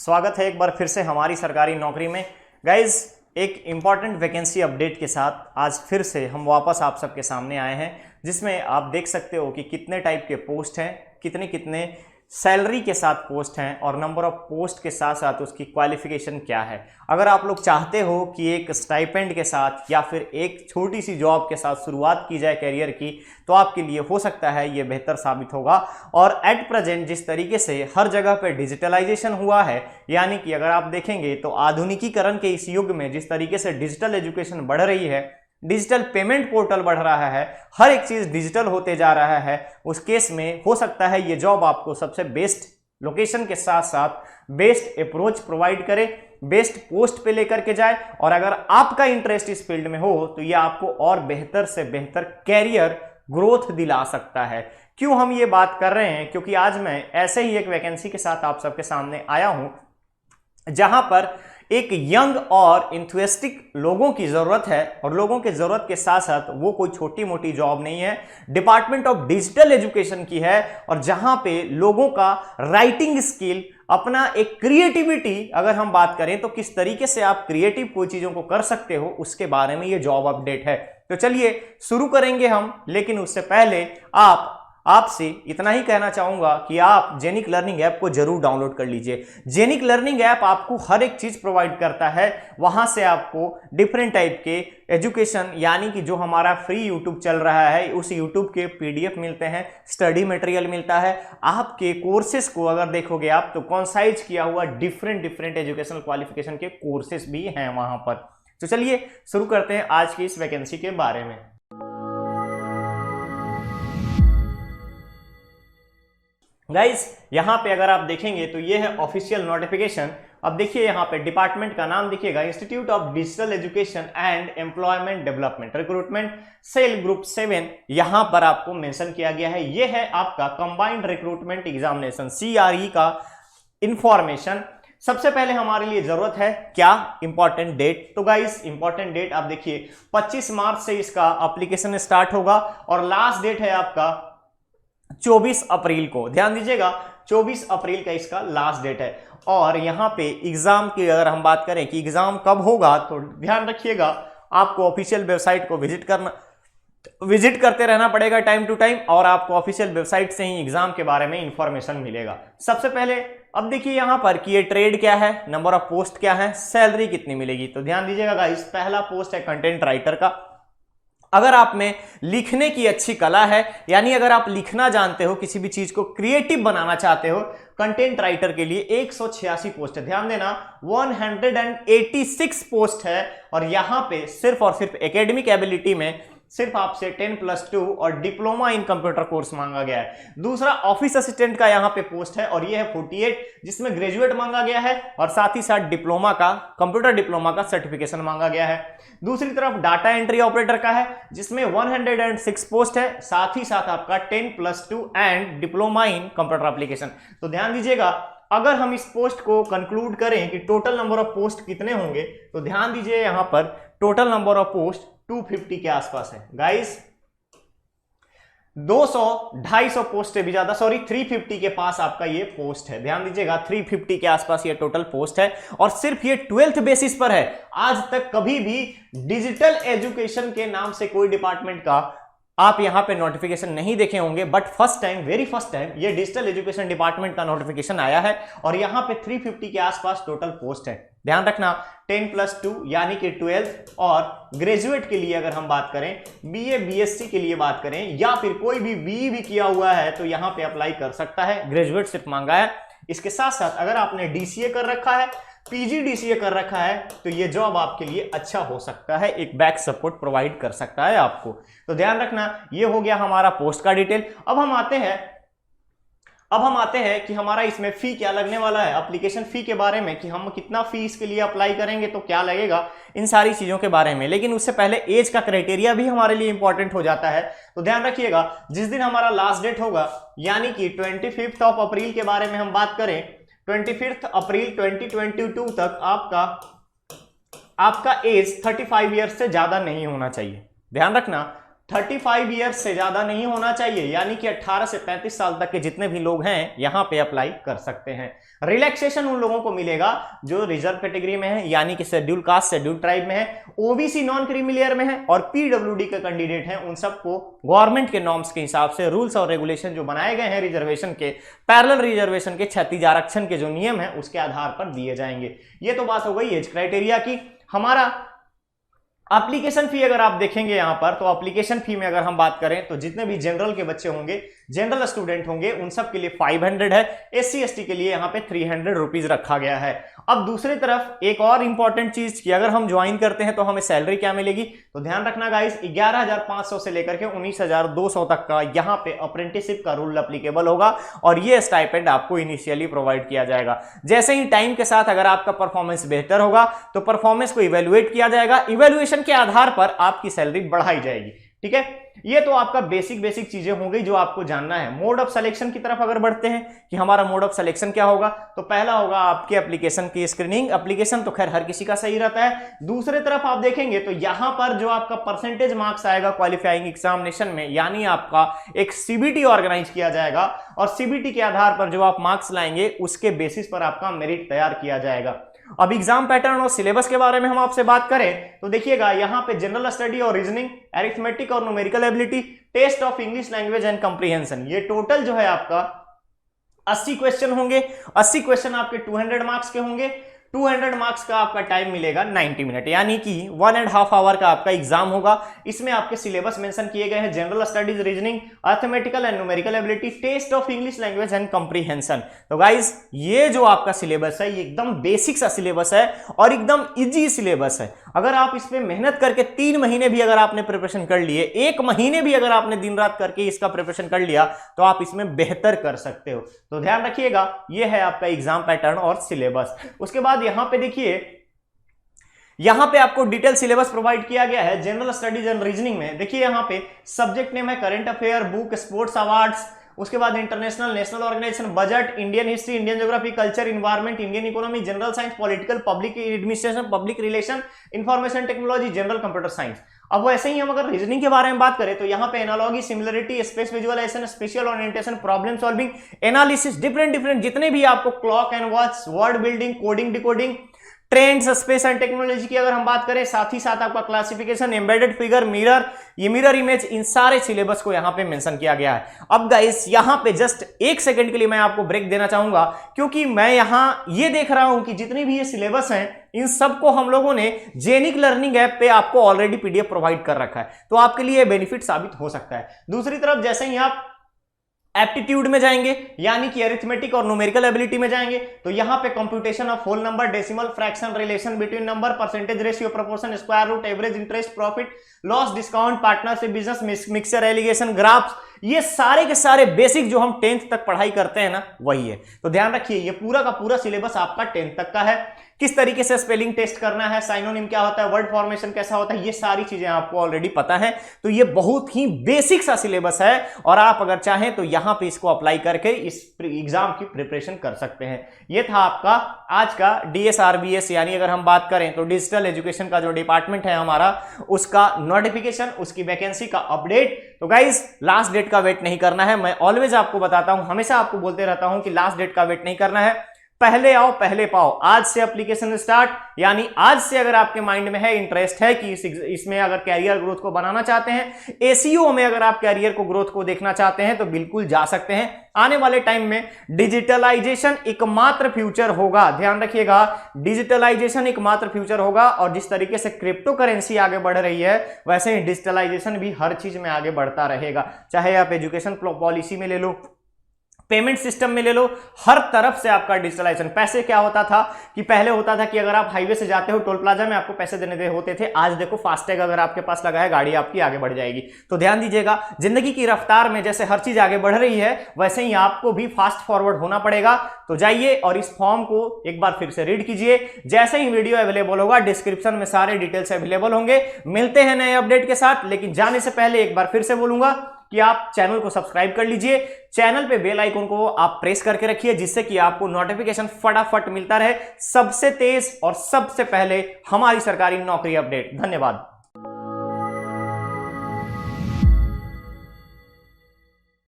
स्वागत है एक बार फिर से हमारी सरकारी नौकरी में। गाइज, एक इम्पॉर्टेंट वैकेंसी अपडेट के साथ आज फिर से हम वापस आप सबके सामने आए हैं, जिसमें आप देख सकते हो कि कितने टाइप के पोस्ट हैं, कितने कितने सैलरी के साथ पोस्ट हैं और नंबर ऑफ पोस्ट के साथ साथ उसकी क्वालिफिकेशन क्या है। अगर आप लोग चाहते हो कि एक स्टाइपेंड के साथ या फिर एक छोटी सी जॉब के साथ शुरुआत की जाए करियर की, तो आपके लिए हो सकता है ये बेहतर साबित होगा। और एट प्रेजेंट जिस तरीके से हर जगह पे डिजिटलाइजेशन हुआ है, यानी कि अगर आप देखेंगे तो आधुनिकीकरण के इस युग में जिस तरीके से डिजिटल एजुकेशन बढ़ रही है, डिजिटल पेमेंट पोर्टल बढ़ रहा है, हर एक चीज डिजिटल होते जा रहा है, उस केस में हो सकता है ये जॉब आपको सबसे बेस्ट लोकेशन के साथ साथ बेस्ट अप्रोच प्रोवाइड करे, बेस्ट पोस्ट पे लेकर के जाए। और अगर आपका इंटरेस्ट इस फील्ड में हो तो ये आपको और बेहतर से बेहतर कैरियर ग्रोथ दिला सकता है। क्यों हम ये बात कर रहे हैं? क्योंकि आज मैं ऐसे ही एक वैकेंसी के साथ आप सबके सामने आया हूं, जहां पर एक यंग और इंथुसियास्टिक लोगों की जरूरत है। और लोगों की जरूरत के साथ साथ वो कोई छोटी मोटी जॉब नहीं है, डिपार्टमेंट ऑफ डिजिटल एजुकेशन की है। और जहां पे लोगों का राइटिंग स्किल, अपना एक क्रिएटिविटी, अगर हम बात करें तो किस तरीके से आप क्रिएटिव कोई चीजों को कर सकते हो, उसके बारे में ये जॉब अपडेट है। तो चलिए शुरू करेंगे हम, लेकिन उससे पहले आपसे इतना ही कहना चाहूंगा कि आप जेनिक लर्निंग ऐप को जरूर डाउनलोड कर लीजिए। जेनिक लर्निंग ऐप आपको हर एक चीज प्रोवाइड करता है। वहां से आपको डिफरेंट टाइप के एजुकेशन, यानी कि जो हमारा फ्री यूट्यूब चल रहा है, उस यूट्यूब के पीडीएफ मिलते हैं, स्टडी मटेरियल मिलता है। आपके कोर्सेज को अगर देखोगे आप तो कॉन्साइज किया हुआ डिफरेंट एजुकेशनल क्वालिफिकेशन के कोर्सेज भी हैं वहां पर। तो चलिए शुरू करते हैं आज की इस वैकेंसी के बारे में। गाइस, यहां पे अगर आप देखेंगे तो ये है ऑफिशियल नोटिफिकेशन। अब देखिए यहां पे डिपार्टमेंट का नाम देखिएगा, institute of digital education and employment development, recruitment cell group 7 यहां पर आपको मेंशन किया गया है। ये है आपका कंबाइंड रिक्रूटमेंट एग्जामिनेशन CRE का इंफॉर्मेशन। सबसे पहले हमारे लिए जरूरत है क्या? Important date. तो गाइस, इंपॉर्टेंट डेट आप देखिए 25 मार्च से इसका एप्लीकेशन स्टार्ट होगा और लास्ट डेट है आपका 24 अप्रैल को। ध्यान दीजिएगा, 24 अप्रैल का इसका लास्ट डेट है। और यहां पे एग्जाम की अगर हम बात करें कि एग्जाम कब होगा, तो ध्यान रखिएगा आपको ऑफिशियल वेबसाइट को विजिट करते रहना पड़ेगा टाइम टू टाइम, और आपको ऑफिशियल वेबसाइट से ही एग्जाम के बारे में इंफॉर्मेशन मिलेगा। सबसे पहले अब देखिए यहां पर कि ये ट्रेड क्या है, नंबर ऑफ पोस्ट क्या है, सैलरी कितनी मिलेगी। तो ध्यान दीजिएगा गाइस, पहला पोस्ट है कंटेंट राइटर का। अगर आप में लिखने की अच्छी कला है, यानी अगर आप लिखना जानते हो, किसी भी चीज को क्रिएटिव बनाना चाहते हो, कंटेंट राइटर के लिए 186 पोस्ट है। ध्यान देना, 186 पोस्ट है। और यहां पे सिर्फ और सिर्फ एकेडमिक एबिलिटी में सिर्फ आपसे 10+2 और डिप्लोमा इन कंप्यूटर कोर्स मांगा गया है। दूसरा ऑफिस असिस्टेंट का यहां पे पोस्ट है और यह है 48, जिसमें ग्रेजुएट मांगा गया है और साथ ही साथ डिप्लोमा का, कंप्यूटर डिप्लोमा का सर्टिफिकेशन मांगा गया है। दूसरी तरफ डाटा एंट्री ऑपरेटर का है, जिसमें 106 पोस्ट है, साथ ही साथ आपका 10+2 and diploma in computer application. तो ध्यान दीजिएगा, अगर हम इस पोस्ट को कंक्लूड करें कि टोटल नंबर ऑफ पोस्ट कितने होंगे, तो ध्यान दीजिए यहां पर टोटल नंबर ऑफ पोस्ट 250 के आसपास है। गाइस, 200-250 पोस्ट से भी ज्यादा, 350 के पास आपका ये पोस्ट है। ध्यान दीजिएगा, 350 के आसपास ये टोटल पोस्ट है और सिर्फ ये 12th बेसिस पर है। आज तक कभी भी डिजिटल एजुकेशन के नाम से कोई डिपार्टमेंट का आप यहां पे नोटिफिकेशन नहीं देखे होंगे, but first time, very first time ये डिजिटल एजुकेशन डिपार्टमेंट का नोटिफिकेशन आया है और यहां पे 350 के आसपास टोटल पोस्ट है। ध्यान रखना, 10+2 यानी कि 12th, और ग्रेजुएट के लिए अगर हम बात करें, BA BSc के लिए बात करें, या फिर कोई भी BE भी किया हुआ है तो यहां पे अप्लाई कर सकता है। ग्रेजुएट सिर्फ मांगा है। इसके साथ साथ अगर आपने DCA कर रखा है, PGDCA कर रखा है, तो ये जॉब आपके लिए अच्छा हो सकता है, एक बैक सपोर्ट प्रोवाइड कर सकता है आपको। तो ध्यान रखना, ये हो गया हमारा पोस्ट का डिटेल। अब हम आते हैं कि हमारा इसमें फी क्या लगने वाला है, एप्लीकेशन फी के बारे में, कि हम कितना फी इसके लिए अप्लाई करेंगे तो क्या लगेगा, इन सारी चीजों के बारे में। लेकिन उससे पहले एज का क्राइटेरिया भी हमारे लिए इंपॉर्टेंट हो जाता है। तो ध्यान रखिएगा, जिस दिन हमारा लास्ट डेट होगा, यानी कि 25 अप्रैल के बारे में हम बात करें, 25 अप्रैल 2022 तक आपका एज 35 ईयर्स से ज्यादा नहीं होना चाहिए। ध्यान रखना, 35 ईयर्स से ज्यादा नहीं होना चाहिए, यानी कि 18 से 35 साल तक के जितने भी लोग हैं यहां पे अप्लाई कर सकते हैं। रिलैक्सेशन उन लोगों को मिलेगा जो रिजर्व कैटेगरी में है, यानी कि शेड्यूल कास्ट शेड्यूल ट्राइब में है, ओबीसी नॉन क्रीमी लेयर में है और पीडब्ल्यूडी के कैंडिडेट हैं, उन सबको गवर्नमेंट के नॉर्म्स के हिसाब से रूल्स और रेगुलेशन जो बनाए गए हैं रिजर्वेशन के, पैरेलल रिजर्वेशन के, क्षैतिज आरक्षण के जो नियम है उसके आधार पर दिए जाएंगे। ये तो बात हो गई एज क्राइटेरिया की। हमारा एप्लीकेशन फी अगर आप देखेंगे यहां पर, तो एप्लीकेशन फी में अगर हम बात करें तो जितने भी जनरल के बच्चे होंगे, जनरल स्टूडेंट होंगे, उन सब के लिए 500 है, एससी एसटी के लिए यहां पे 300 रुपीज रखा गया है। अब दूसरी तरफ एक और इंपॉर्टेंट चीज की, अगर हम ज्वाइन करते हैं तो हमें सैलरी क्या मिलेगी, तो ध्यान रखना गाइस, 11,500 से लेकर के 19,200 तक का यहां पे अप्रेंटिसशिप का रूल एप्लीकेबल होगा और ये स्टाइपेंड आपको इनिशियली प्रोवाइड किया जाएगा। जैसे ही टाइम के साथ अगर आपका परफॉर्मेंस बेहतर होगा तो परफॉर्मेंस को इवेल्युएट किया जाएगा, इवेल्युएशन के आधार पर आपकी सैलरी बढ़ाई जाएगी। ठीक है, ये तो आपका बेसिक चीजें हो गई जो आपको जानना है। मोड ऑफ सिलेक्शन की तरफ अगर बढ़ते हैं कि हमारा मोड ऑफ सिलेक्शन क्या होगा, तो पहला होगा आपके एप्लीकेशन की स्क्रीनिंग। एप्लीकेशन तो खैर हर किसी का सही रहता है। दूसरे तरफ आप देखेंगे तो यहां पर जो आपका परसेंटेज मार्क्स आएगा क्वालिफाइंग एग्जामिनेशन में, यानी आपका एक सीबीटी ऑर्गेनाइज किया जाएगा और सीबीटी के आधार पर जो आप मार्क्स लाएंगे उसके बेसिस पर आपका मेरिट तैयार किया जाएगा। अब एग्जाम पैटर्न और सिलेबस के बारे में हम आपसे बात करें तो देखिएगा यहां पे जनरल स्टडी और रीजनिंग, अरिथमेटिक और numerical ability, test of English language and comprehension, ये टोटल जो है आपका 80 क्वेश्चन होंगे। 80 क्वेश्चन आपके 200 मार्क्स के होंगे। 200 मार्क्स का आपका टाइम मिलेगा 90 मिनट, यानी कि 1.5 आवर का आपका एग्जाम होगा। इसमें आपके सिलेबस मेंशन किए गए हैं, general studies, reasoning, arithmetical and numerical ability, test of English language and comprehension. तो गाइस ये जो आपका सिलेबस है ये एकदम बेसिक सा सिलेबस है और एकदम इजी सिलेबस है। अगर आप इस पे मेहनत करके 3 महीने भी अगर आपने प्रिपरेशन कर लिए, 1 महीने भी अगर आपने दिन रात करके इसका प्रिपरेशन कर लिया, तो आप इसमें बेहतर कर सकते हो। तो ध्यान रखिएगा, ये है आपका एग्जाम पैटर्न और सिलेबस। उसके बाद यहां पे देखिए, यहां पे आपको डिटेल सिलेबस प्रोवाइड किया गया है जनरल स्टडीज एंड रीजनिंग में। देखिए यहां पे सब्जेक्ट नेम है current affair, book, sports awards, उसके बाद international, national organisation, budget, Indian history, Indian geography, culture, environment, Indian economy, general science, political, public administration, public relation, information technology, general computer science. अब वैसे ही हम अगर reasoning के बारे में बात करें तो यहाँ पे analogy, similarity, space visualisation, special orientation, problem solving, analysis, different जितने भी आपको clock and watch, word building, coding, decoding, trends, space and technology की अगर हम बात करें, साथ ही साथ आपका क्लासिफिकेशन, एम्बेडेड फिगर, मिरर, ये मिरर इमेज, इन सारे सिलेबस को यहां पे मेंशन किया गया है। अब गाइस यहां पे जस्ट 1 सेकंड के लिए मैं आपको ब्रेक देना चाहूंगा, क्योंकि मैं यहां ये देख रहा हूं कि जितने भी ये सिलेबस हैं इन सबको हम लोगों ने जेनिक लर्निंग ऐप पे आपको ऑलरेडी पीडीएफ प्रोवाइड कर रखा है, तो आपके लिए बेनिफिट साबित हो सकता है। दूसरी तरफ जैसे ही आप एप्टीट्यूड में जाएंगे, यानी कि अरिथमेटिक और न्यूमेरिकल एबिलिटी में जाएंगे, तो यहां पे computation of whole number, decimal, fraction, relation between number, percentage ratio, proportion, square root, average, interest, profit, loss, discount, partnership, business, mixture, alligation, graphs, ये सारे के सारे बेसिक जो हम 10th तक पढ़ाई करते हैं ना, वही है। तो ध्यान रखिए ये पूरा का पूरा सिलेबस आपका 10th तक का है। किस तरीके से स्पेलिंग टेस्ट करना है, साइनोनिम क्या होता है, वर्ड फॉर्मेशन कैसा होता है, ये सारी चीजें आपको ऑलरेडी पता है। तो ये बहुत ही बेसिक सा सिलेबस है और आप अगर चाहें तो यहां पे इसको अप्लाई करके इस एग्जाम की प्रिपरेशन कर सकते हैं। ये था आपका आज का DSRBS, यानी अगर हम बात करें तो डिजिटल एजुकेशन का जो डिपार्टमेंट है हमारा, उसका नोटिफिकेशन, उसकी वैकेंसी का अपडेट। तो गाइज लास्ट डेट का वेट नहीं करना है, मैं ऑलवेज आपको बताता हूं, हमेशा आपको बोलते रहता हूं कि लास्ट डेट का वेट नहीं करना है, पहले आओ पहले पाओ। आज से एप्लीकेशन स्टार्ट, यानी आज से अगर आपके माइंड में है, इंटरेस्ट है कि इसमें अगर कैरियर ग्रोथ को बनाना चाहते हैं, एसीओ में अगर आप कैरियर को ग्रोथ को देखना चाहते हैं, तो बिल्कुल जा सकते हैं। आने वाले टाइम में डिजिटलाइजेशन एकमात्र फ्यूचर होगा, ध्यान रखिएगा, डिजिटलाइजेशन एकमात्र फ्यूचर होगा। और जिस तरीके से क्रिप्टो करेंसी आगे बढ़ रही है, वैसे ही डिजिटलाइजेशन भी हर चीज में आगे बढ़ता रहेगा। चाहे आप एजुकेशन पॉलिसी में ले लो, पेमेंट सिस्टम में ले लो, हर तरफ से आपका डिजिटलाइजेशन। पैसे क्या होता था कि पहले होता था कि अगर आप हाईवे से जाते हो, टोल प्लाजा में आपको पैसे देने होते थे। आज देखो फास्टैग अगर आपके पास लगा है, गाड़ी आपकी आगे बढ़ जाएगी। तो ध्यान दीजिएगा, जिंदगी की रफ्तार में जैसे हर चीज आगे बढ़ रही है, वैसे ही आपको भी फास्ट फॉरवर्ड होना पड़ेगा। तो जाइए और इस फॉर्म को एक बार फिर से रीड कीजिए। जैसे ही वीडियो अवेलेबल होगा, डिस्क्रिप्शन में सारे डिटेल्स अवेलेबल होंगे। मिलते हैं नए अपडेट के साथ, लेकिन जाने से पहले एक बार फिर से बोलूंगा कि आप चैनल को सब्सक्राइब कर लीजिए, चैनल पे बेल आइकन को आप प्रेस करके रखिए, जिससे कि आपको नोटिफिकेशन फटाफट मिलता रहे, सबसे तेज और सबसे पहले हमारी सरकारी नौकरी अपडेट। धन्यवाद।